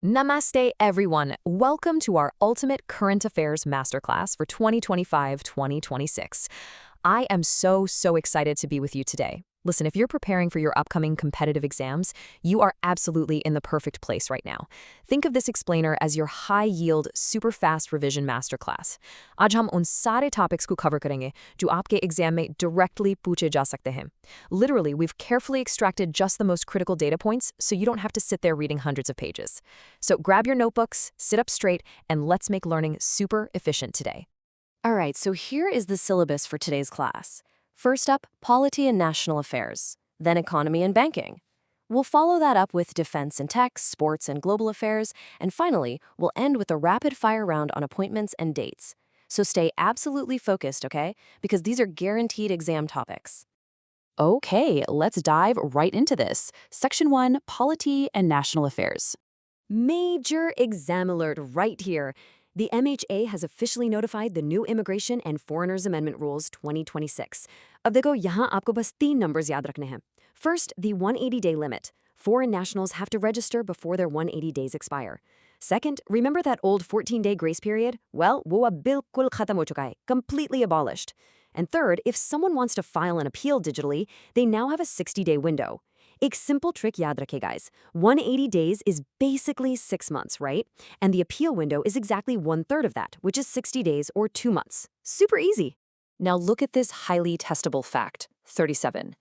Namaste, everyone. Welcome to our Ultimate Current Affairs Masterclass for 2025-2026. I am so excited to be with you today. Listen, if you're preparing for your upcoming competitive exams, you are absolutely in the perfect place right now. Think of this explainer as your high-yield, super-fast revision masterclass. आज हम उन सारे topics को cover करेंगे जो आपके exam में directly पूछे जा सकते हैं. Literally, we've carefully extracted just the most critical data points so you don't have to sit there reading hundreds of pages. So grab your notebooks, sit up straight, and let's make learning super efficient today. All right, so here is the syllabus for today's class. First up, polity and national affairs, then economy and banking. We'll follow that up with defense and tech, sports and global affairs, and finally, we'll end with a rapid-fire round on appointments and dates. So stay absolutely focused, okay? Because these are guaranteed exam topics. Okay, let's dive right into this. Section 1, Polity and National Affairs. Major exam alert right here. The MHA has officially notified the new Immigration and Foreigners Amendment Rules 2026. अब देखो यहाँ आपको बस 3 numbers याद रखने हैं. First, the 180-day limit. Foreign nationals have to register before their 180 days expire. Second, remember that old 14-day grace period? Well, वो अब बिल्कुल खत्म हो चुका है, completely abolished. And third, if someone wants to file an appeal digitally, they now have a 60-day window. एक simple trick याद रखें, guys. 180 days is basically 6 months, right? And the appeal window is exactly 1/3 of that, which is 60 days or 2 months. Super easy. Now look at this highly testable fact, 37.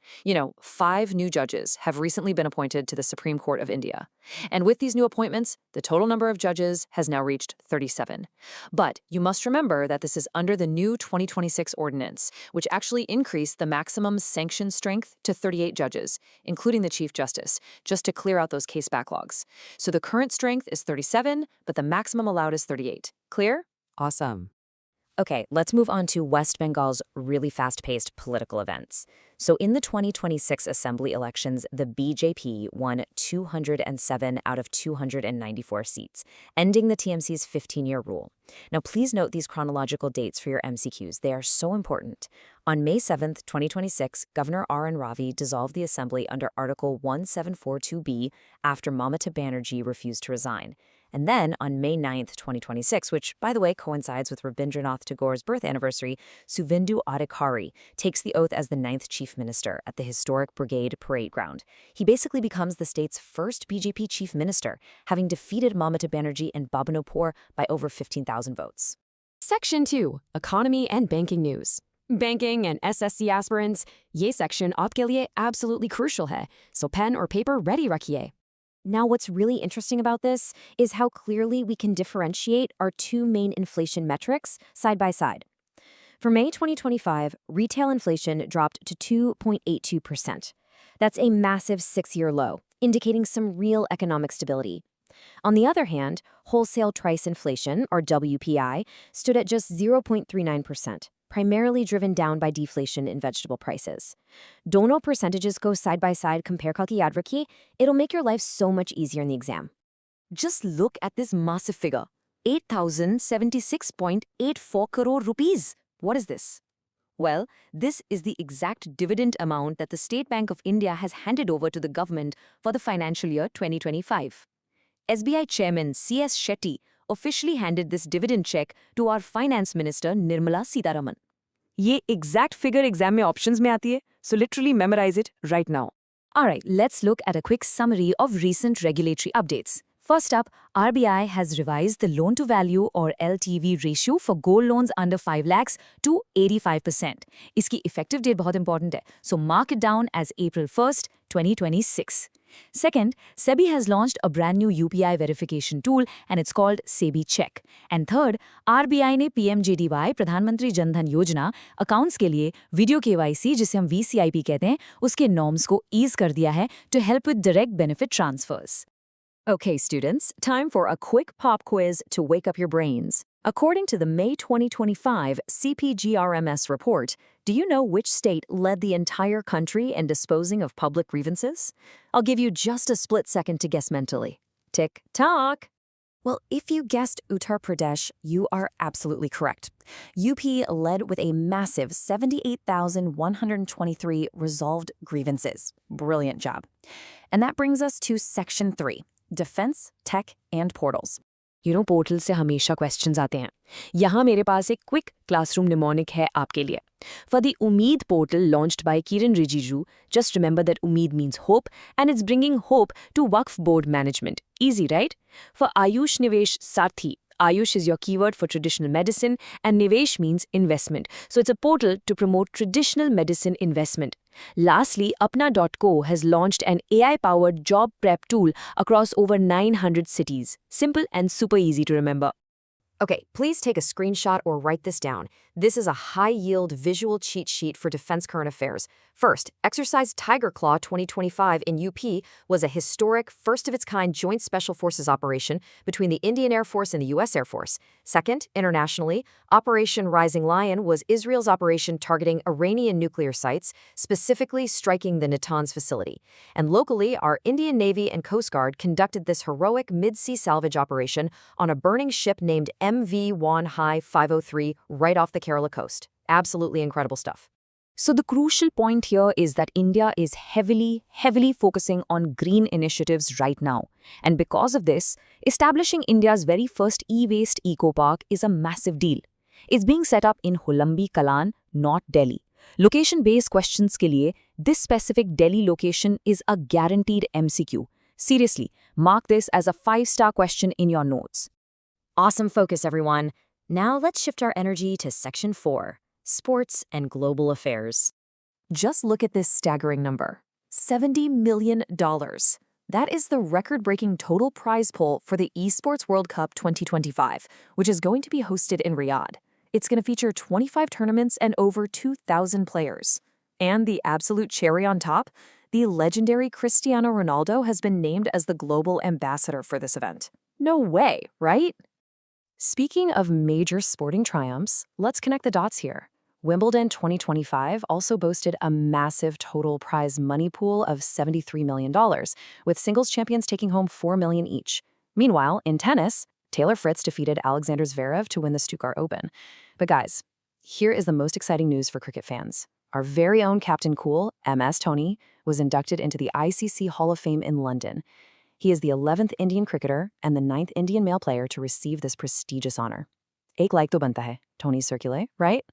5 new judges have recently been appointed to the Supreme Court of India. And with these new appointments, the total number of judges has now reached 37. But you must remember that this is under the new 2026 ordinance, which actually increased the maximum sanction strength to 38 judges, including the Chief Justice, just to clear out those case backlogs. So the current strength is 37, but the maximum allowed is 38. Clear? Awesome. Okay, let's move on to West Bengal's really fast-paced political events. So in the 2026 assembly elections, the BJP won 207 out of 294 seats, ending the TMC's 15-year rule. Now, please note these chronological dates for your MCQs. They are so important. On May 7th, 2026, Governor R.N. Ravi dissolved the assembly under Article 1742B after Mamata Banerjee refused to resign. And then, on May 9th, 2026, which, by the way, coincides with Rabindranath Tagore's birth anniversary, Suvendu Adhikari takes the oath as the 9th Chief Minister at the historic Brigade Parade Ground. He basically becomes the state's first BJP Chief Minister, having defeated Mamata Banerjee and Babanopur by over 15,000 votes. Section 2, Economy and Banking News. Banking and SSC aspirants, ये section आपके लिए absolutely crucial है, so pen or paper ready रखिए. Now, what's really interesting about this is how clearly we can differentiate our 2 main inflation metrics side by side. For May 2025, retail inflation dropped to 2.82%. That's a massive 6-year low, indicating some real economic stability. On the other hand, wholesale price inflation, or WPI, stood at just 0.39%. Primarily driven down by deflation in vegetable prices. Dono percentages go side by side, compare करके याद रखिए, it'll make your life so much easier in the exam. Just look at this massive figure, 8,076.84 crore rupees. What is this? Well, this is the exact dividend amount that the State Bank of India has handed over to the government for the financial year 2025. SBI Chairman C.S. Shetty officially handed this dividend check to our Finance Minister Nirmala Sitharaman. ये exact figure exam में options में आती है, so literally memorize it right now. Alright, let's look at a quick summary of recent regulatory updates. First up, RBI has revised the loan-to-value or LTV ratio for gold loans under 5 lakhs to 85%. इसकी effective date बहुत important है, so mark it down as April 1st, 2026. Second, SEBI has launched a brand new UPI verification tool and it's called SEBI Check. And third, RBI ने PMJDY प्रधानमंत्री जन धन योजना accounts के लिए video KYC जिसे हम VCIP कहते हैं उसके नॉर्म्स को ईज कर दिया है to help with direct benefit transfers. Okay, students, time for a quick pop quiz to wake up your brains. According to the May 2025 CPGRMS report, do you know which state led the entire country in disposing of public grievances? I'll give you just a split second to guess mentally. Tick-tock! Well, if you guessed Uttar Pradesh, you are absolutely correct. UP led with a massive 78,123 resolved grievances. Brilliant job. And that brings us to Section 3. defense, tech, and portals. Portal से हमेशा questions आते हैं. यहाँ मेरे पास एक quick classroom mnemonic है आपके लिए. For the Umeed portal launched by Kiran Rijiju, just remember that Umeed means hope and it's bringing hope to Waqf board management. Easy, right? For Ayush Nivesh Sathi, Ayush is your keyword for traditional medicine and Nivesh means investment. So it's a portal to promote traditional medicine investment. Lastly, Apna.co has launched an AI-powered job prep tool across over 900 cities. Simple and super easy to remember. Okay, please take a screenshot or write this down. This is a high-yield visual cheat sheet for defense current affairs. First, Exercise Tiger Claw 2025 in UP was a historic, first-of-its-kind joint special forces operation between the Indian Air Force and the U.S. Air Force. Second, internationally, Operation Rising Lion was Israel's operation targeting Iranian nuclear sites, specifically striking the Natanz facility. And locally, our Indian Navy and Coast Guard conducted this heroic mid-sea salvage operation on a burning ship named MV Wanhai 503 right off the Kerala coast. Absolutely incredible stuff. So the crucial point here is that India is heavily focusing on green initiatives right now. And because of this, establishing India's very first e-waste eco-park is a massive deal. It's being set up in Hulambi, Kalan, not Delhi. Location-based questions के लिए, this specific Delhi location is a guaranteed MCQ. Seriously, mark this as a 5-star question in your notes. Awesome focus, everyone. Now let's shift our energy to Section 4. Sports and Global Affairs. Just look at this staggering number. $70 million. That is the record-breaking total prize pool for the Esports World Cup 2025, which is going to be hosted in Riyadh. It's going to feature 25 tournaments and over 2,000 players. And the absolute cherry on top, the legendary Cristiano Ronaldo has been named as the global ambassador for this event. No way, right? Speaking of major sporting triumphs, let's connect the dots here. Wimbledon 2025 also boasted a massive total prize money pool of $73 million, with singles champions taking home $4 million each. Meanwhile, in tennis, Taylor Fritz defeated Alexander Zverev to win the Stuttgart Open. But guys, here is the most exciting news for cricket fans. Our very own Captain Cool, MS Dhoni, was inducted into the ICC Hall of Fame in London. He is the 11th Indian cricketer and the 9th Indian male player to receive this prestigious honor. Ek like to banta hai, Tony Circule, right?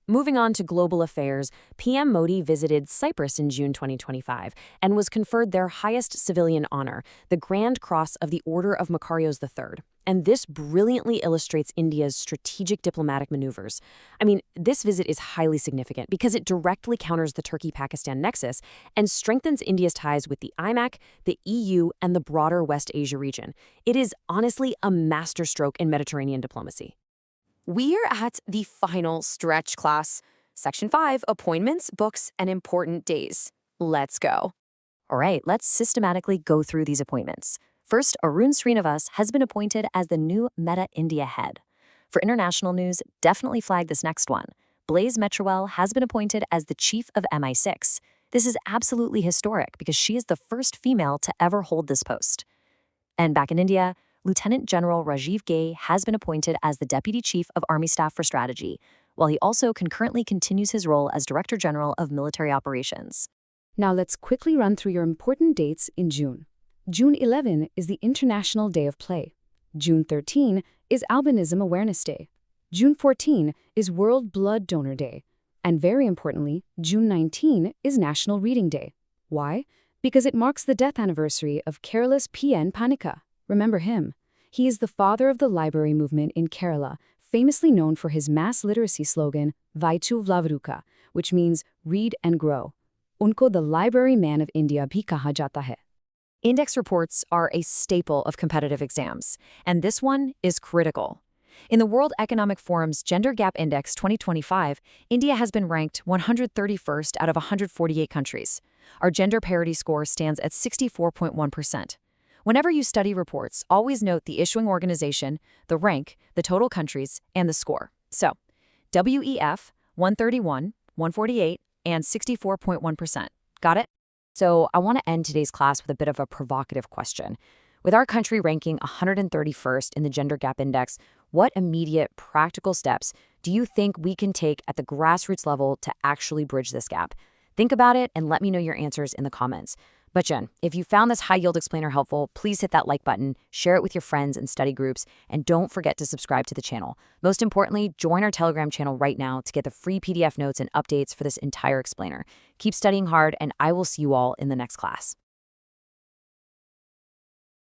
Moving on to global affairs, PM Modi visited Cyprus in June 2025 and was conferred their highest civilian honor, the Grand Cross of the Order of Makarios III. And this brilliantly illustrates India's strategic diplomatic maneuvers. I mean, this visit is highly significant because it directly counters the Turkey-Pakistan nexus and strengthens India's ties with the IMAC, the EU, and the broader West Asia region. It is honestly a masterstroke in Mediterranean diplomacy. We're at the final stretch, class. Section 5, appointments, books, and important days. Let's go. All right, let's systematically go through these appointments. First, Arun Srinivas has been appointed as the new Meta India head. For international news, definitely flag this next one. Blaise Metrowell has been appointed as the chief of MI6. This is absolutely historic because she is the first female to ever hold this post. And back in India, Lieutenant General Rajiv Ghai has been appointed as the Deputy Chief of Army Staff for Strategy, while he also concurrently continues his role as Director General of Military Operations. Now let's quickly run through your important dates in June. June 11 is the International Day of Play. June 13 is Albinism Awareness Day. June 14 is World Blood Donor Day. And very importantly, June 19 is National Reading Day. Why? Because it marks the death anniversary of Kerala's P.N. Panika. Remember him. He is the father of the library movement in Kerala, famously known for his mass literacy slogan, Vaichu Vlavaruka, which means read and grow. Unko the library man of India bhi kaha jata hai. Index reports are a staple of competitive exams, and this one is critical. In the World Economic Forum's Gender Gap Index 2025, India has been ranked 131st out of 148 countries. Our gender parity score stands at 64.1%. Whenever you study reports, always note the issuing organization, the rank, the total countries, and the score. So, WEF, 131, 148, and 64.1%. Got it? So, I want to end today's class with a bit of a provocative question. With our country ranking 131st in the Gender Gap Index, what immediate practical steps do you think we can take at the grassroots level to actually bridge this gap? Think about it and let me know your answers in the comments. But Jen, if you found this high-yield explainer helpful, please hit that like button, share it with your friends and study groups, and don't forget to subscribe to the channel. Most importantly, join our Telegram channel right now to get the free PDF notes and updates for this entire explainer. Keep studying hard, and I will see you all in the next class.